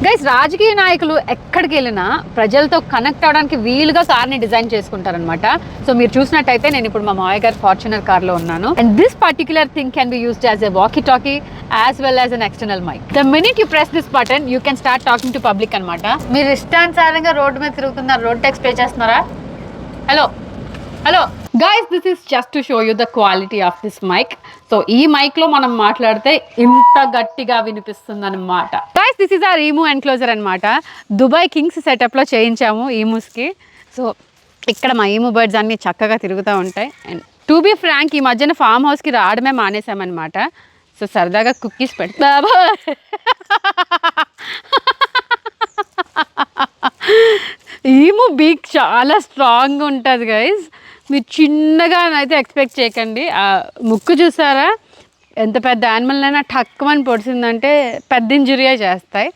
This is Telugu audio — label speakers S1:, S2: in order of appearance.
S1: గైస్, రాజకీయ నాయకులు ఎక్కడికి వెళ్ళినా ప్రజలతో కనెక్ట్ అవడానికి వీలుగా కార్ని డిజైన్ చేసుకుంటారనమాట. సో మీరు చూసినట్టయితే నేను ఇప్పుడు మా మావయ్య గారి ఫార్చునర్ కార్లో ఉన్నాను. And this particular thing can be used as a walkie talkie as well as an external mic. The minute you press this button you can start talking to public అనమాట. మీరు ఇష్టానుసారంగా రోడ్డు మీద తిరుగుతున్నారు, రోడ్ ట్యాక్స్ పే చేస్తున్నారా? Hello hello guys, this is just to show you the quality of this mic. So ఈ మైక్ లో మనం మాట్లాడితే ఇంత గట్టిగా వినిపిస్తుంది అనమాట. Guys, this is are ఈమూ enclosure అనమాట. దుబాయ్ కింగ్స్ సెటప్ లో చేయించాము ఈమూస్ కి. సో ఇక్కడ మా ఈమూ బర్డ్స్ అన్ని చక్కగా తిరుగుతూ ఉంటాయి. అండ్ టు బి ఫ్రాంక్, ఈ మధ్యన ఫామ్ హౌస్ కి రావడమే మానేసామన్నమాట. సో సరదాగా కుక్కీస్ పెడతా. ఈమూ బీక్ చాలా స్ట్రాంగ్గా ఉంటుంది గైస్. మీరు చిన్నగా అయితే ఎక్స్పెక్ట్ చేయకండి. ఆ ముక్కు చూసారా, ఎంత పెద్ద యానిమల్ అయినా టక్కుమని పొడిచిందంటే పెద్ద ఇంజురీయే చేస్తాయి.